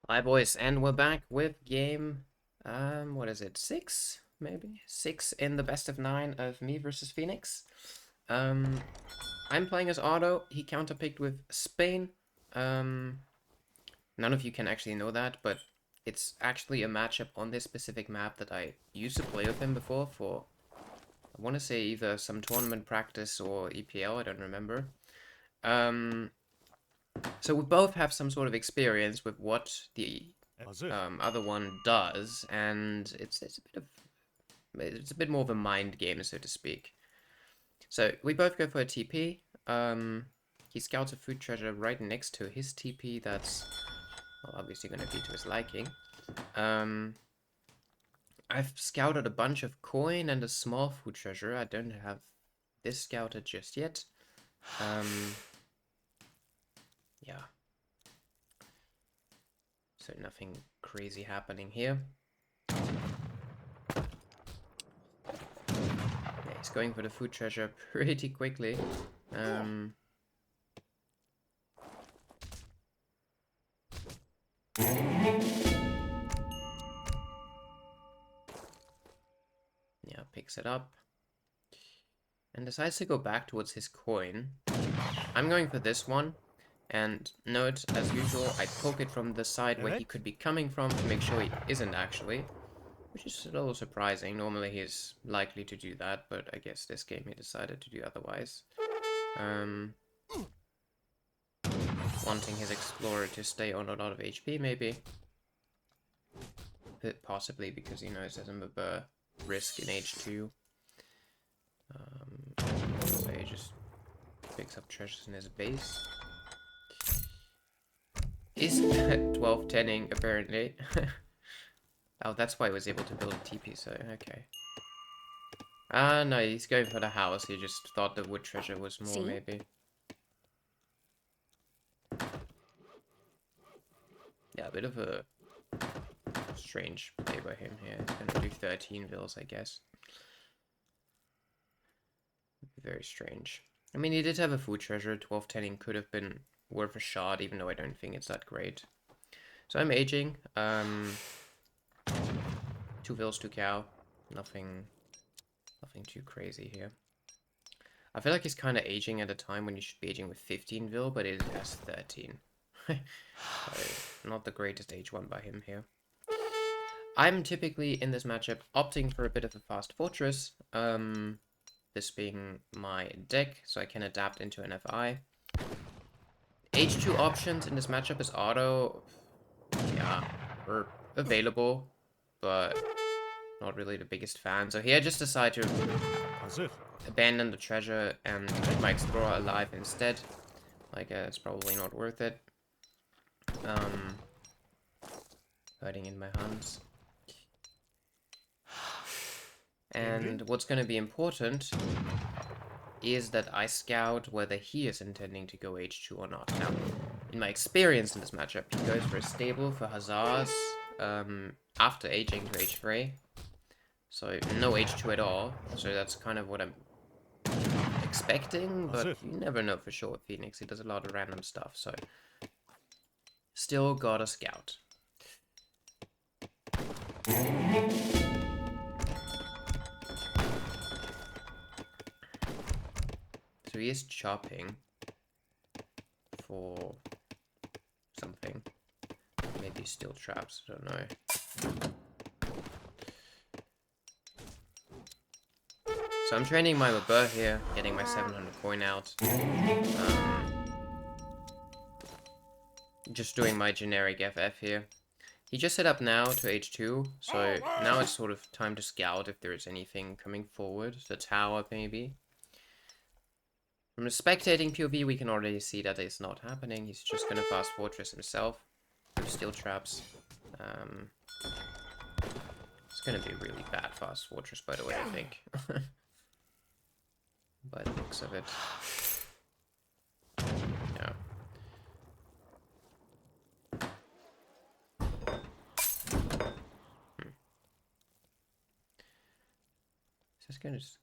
Hi boys, and we're back with game, what is it, 6, maybe? 6 in the best of 9 of me versus Phoenix. I'm playing as Otto, he counterpicked with Spain. None of you can actually know that, but it's actually a matchup on this specific map that I used to play with him before for, I want to say either some tournament practice or EPL, I don't remember. So we both have some sort of experience with what the other one does, and it's a bit more of a mind game, so to speak. So we both go for a TP. He scouts a food treasure right next to his TP. That's well, obviously going to be to his liking. I've scouted a bunch of coin and a small food treasure. I don't have this scouted just yet. Yeah. So nothing crazy happening here. Yeah, he's going for the food treasure pretty quickly. Yeah, picks it up. And decides to go back towards his coin. I'm going for this one. And note, as usual, I poke it from the side where he could be coming from to make sure he isn't actually. Which is a little surprising. Normally he's likely to do that, but I guess this game he decided to do otherwise. Wanting his Explorer to stay on a lot of HP, maybe. Possibly because he knows there's a risk in H2. So he just picks up treasures in his base. Is 12-10ing, apparently. Oh, that's why he was able to build a TP, so okay. Ah, no, he's going for the house. He just thought the wood treasure was more, maybe. Yeah, a bit of a strange play by him here. He's gonna do 13 vills, I guess. Very strange. I mean, he did have a food treasure. 12-10ing could have been worth a shot, even though I don't think it's that great. So I'm aging. 2 vills, 2 cow. Nothing too crazy here. I feel like he's kind of aging at a time when you should be aging with 15 vil, but it has 13. So, not the greatest age one by him here. I'm typically, in this matchup, opting for a bit of a fast fortress. This being my deck, so I can adapt into an FI. H2 options in this matchup is auto. Yeah, are available, but not really the biggest fan. So here I just decide to abandon the treasure and keep my Explorer alive instead. Like, it's probably not worth it. Hurting in my hands. And what's going to be important is that I scout whether he is intending to go H2 or not. Now, in my experience in this matchup, he goes for a stable for Hussars after aging to H3. So no H2 at all. So that's kind of what I'm expecting, but you never know for sure with Phoenix. He does a lot of random stuff, so still got a scout. So he is chopping for something. Maybe steel traps, I don't know. So I'm training my Weber here, getting my 700 coin out. Just doing my generic FF here. He just set up now to H2, so now it's sort of time to scout if there is anything coming forward. The tower, maybe. From a spectating POV, we can already see that it's not happening. He's just gonna fast fortress himself with steel traps. It's gonna be really bad fast fortress, by the way, I think. By the looks of it. Yeah.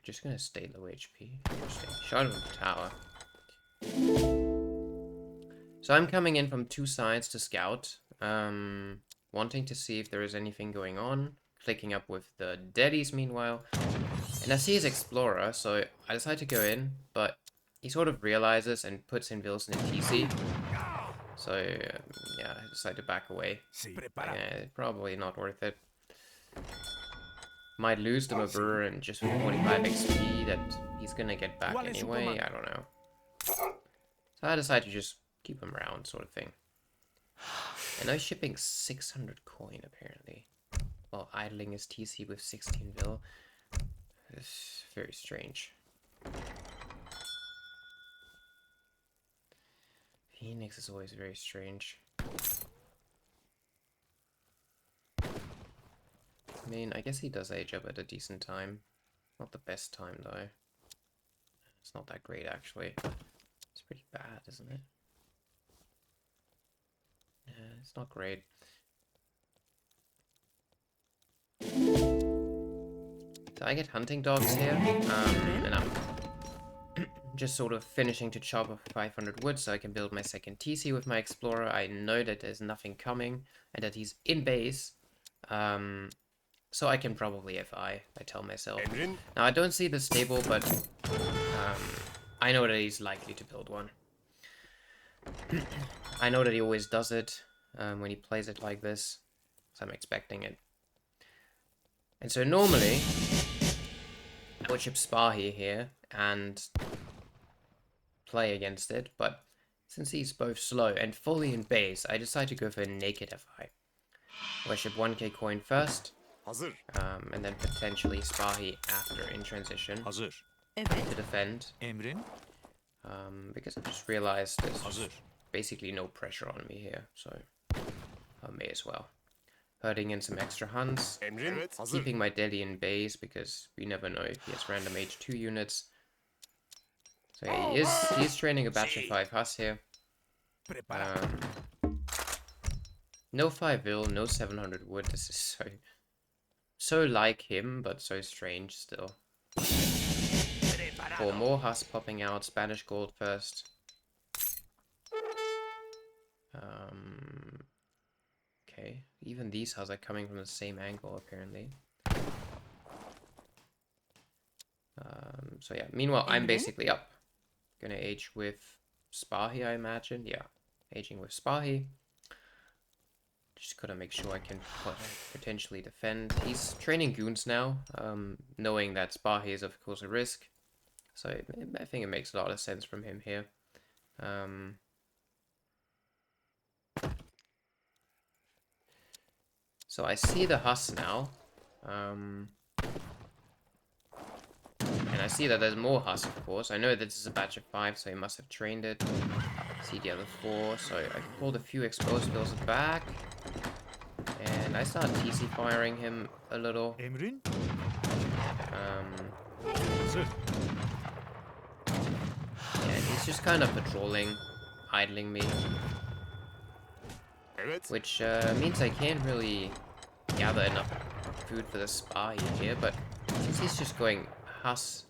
Just gonna stay low HP. Interesting. Shot him with the tower. So I'm coming in from two sides to scout. wanting to see if there is anything going on, clicking up with the deadies meanwhile, and I see his explorer, so I decide to go in, but he sort of realizes and puts in Wilson in TC, so yeah, I decide to back away. Yeah, probably not worth it. Might lose to Mabur and just 45 XP that he's gonna get back anyway, I don't know. So I decide to just keep him around, sort of thing. And I'm shipping 600 coin, apparently. While idling his TC with 16 vil. It's very strange. Phoenix is always very strange. I mean, I guess he does age up at a decent time. Not the best time, though. It's not that great, actually. It's pretty bad, isn't it? Yeah, it's not great. So I get hunting dogs here, and I'm just sort of finishing to chop off 500 wood so I can build my second TC with my explorer. I know that there's nothing coming and that he's in base, so I can probably FI, I tell myself. Now I don't see the stable, but I know that he's likely to build one. I know that he always does it when he plays it like this, so I'm expecting it. And so normally, I would ship Spahi here and play against it, but since he's both slow and fully in base, I decide to go for a naked FI. I ship 1k coin first, and then potentially Spahi after in transition to defend. Because I just realized there's basically no pressure on me here, so I may as well. Herding in some extra hunts, keeping my Delhi in base because we never know if he has random H2 units. So yeah, he is training a batch of 5 Hus here. No 5 vil, no 700 wood. This is so like him, but so strange still. 4 more Hus popping out. Spanish gold first. Okay, even these Hus are coming from the same angle apparently. So yeah, meanwhile I'm basically up. Gonna age with Spahi, I imagine. Yeah, aging with Spahi. Just gotta make sure I can potentially defend. He's training goons now, knowing that Spahi is of course a risk. So I think it makes a lot of sense from him here. So I see the Hus now. And I see that there's more Hus, of course. I know this is a batch of 5, so he must have trained it. See the other 4, so I pulled a few exposed bills back. And I start TC firing him a little. And he's just kind of patrolling, idling me. Which means I can't really gather enough food for the Spahi here, but since he's just going Hus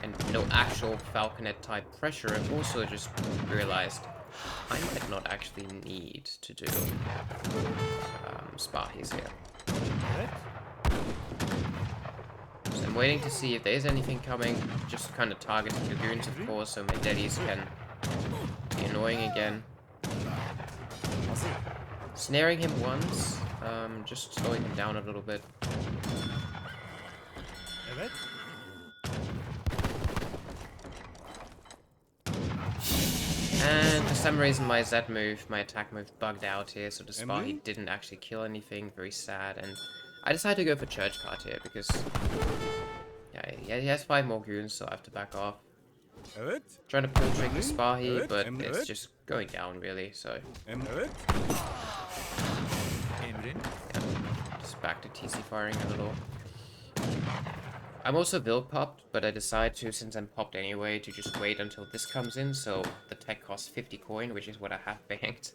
and no actual Falconet type pressure, I've also just realized I might not actually need to do Spahis here. So I'm waiting to see if there's anything coming, just kind of targeting the goons of course, so my daddies can be annoying again. Snaring him once, just slowing him down a little bit. And for some reason my Z move, my attack move bugged out here, so the Spahi didn't actually kill anything, very sad, and I decided to go for Church Card here because yeah, he has 5 more goons, so I have to back off. Trying to pull trick the Spahi, but it's just going down really, so yeah, just back to TC firing a little. I'm also vil popped, but I decide to, since I'm popped anyway, to just wait until this comes in, so the tech costs 50 coin, which is what I have banked.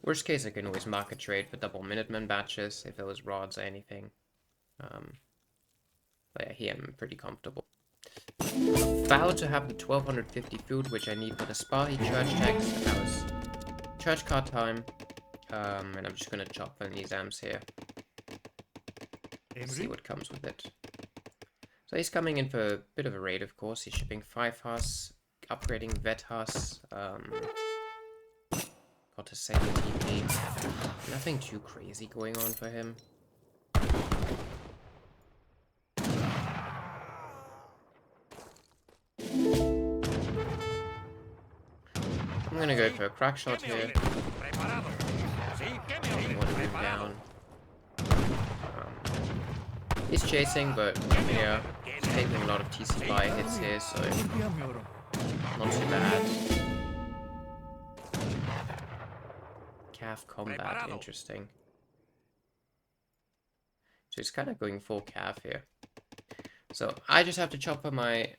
Worst case, I can always market trade for double Minuteman batches, if there was rods or anything. But yeah, here I'm pretty comfortable. About to have the 1250 food, which I need for the Spahi church tax. That was church card time. And I'm just gonna chop the Nizams here. See what comes with it. So he's coming in for a bit of a raid, of course. He's shipping 5 Hus, upgrading Vet Hus. Got a second TP. Nothing too crazy going on for him. I'm gonna go for a crack shot here. I want to move down. He's chasing, but yeah, he's taking a lot of TC fly hits here, so not too bad. Calf combat, interesting. So he's kind of going full calf here. So I just have to chop for my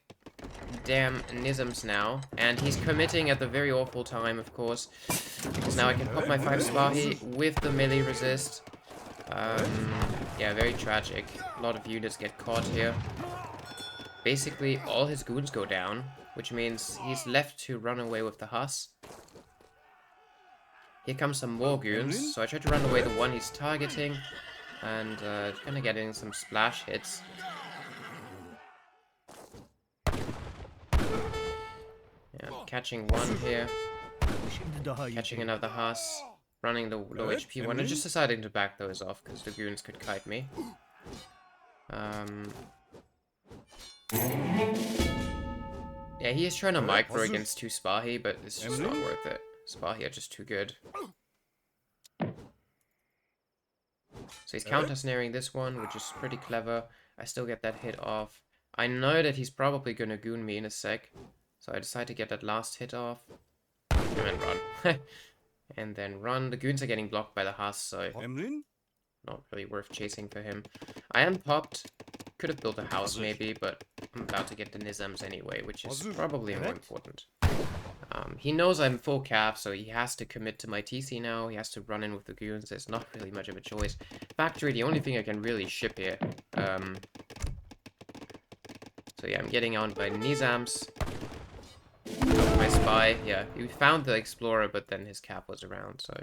damn Nizams now, and he's committing at the very awful time, of course, because now I can pop my 5 Spahi with the melee resist. Yeah, very tragic. A lot of units get caught here. Basically, all his goons go down, which means he's left to run away with the Hus. Here comes some more goons, so I try to run away the one he's targeting, and kind of getting some splash hits. Yeah, catching one here, catching another Hus, running the low HP one, and just deciding to back those off because the goons could kite me. Yeah, he is trying to micro against 2 Spahi, but it's just not worth it. Spahi are just too good. So he's counter-snaring this one, which is pretty clever. I still get that hit off. I know that he's probably gonna goon me in a sec, so I decide to get that last hit off. And then run. And then run. The goons are getting blocked by the Hus, so not really worth chasing for him. I am popped. Could have built a house maybe, but I'm about to get the Nizams anyway, which is probably more important. He knows I'm full calf, so he has to commit to my TC now. He has to run in with the goons. There's not really much of a choice. Factory, the only thing I can really ship here. So yeah, I'm getting on by Nizams. My spy, yeah, he found the explorer, but then his cap was around, so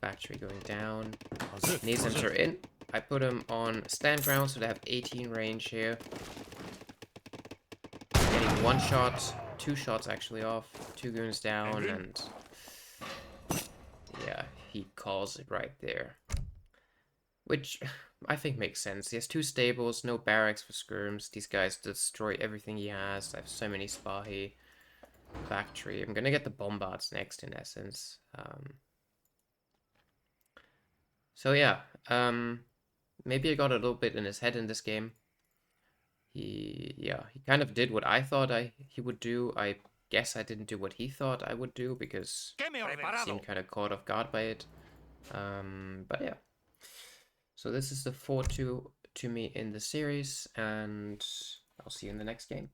factory going down. Nizams are in. I put him on stand ground, so they have 18 range here. Getting 1 shot, 2 shots actually off, 2 goons down, and yeah, he calls it right there. Which I think makes sense. He has 2 stables, no barracks for skirms. These guys destroy everything he has. I have so many Spahi. Factory. I'm gonna get the bombards next, in essence. So yeah, maybe I got a little bit in his head in this game. He kind of did what I thought he would do. I guess I didn't do what he thought I would do because I seemed kind of caught off guard by it. But yeah. So this is the 4-2 to me in the series, and I'll see you in the next game.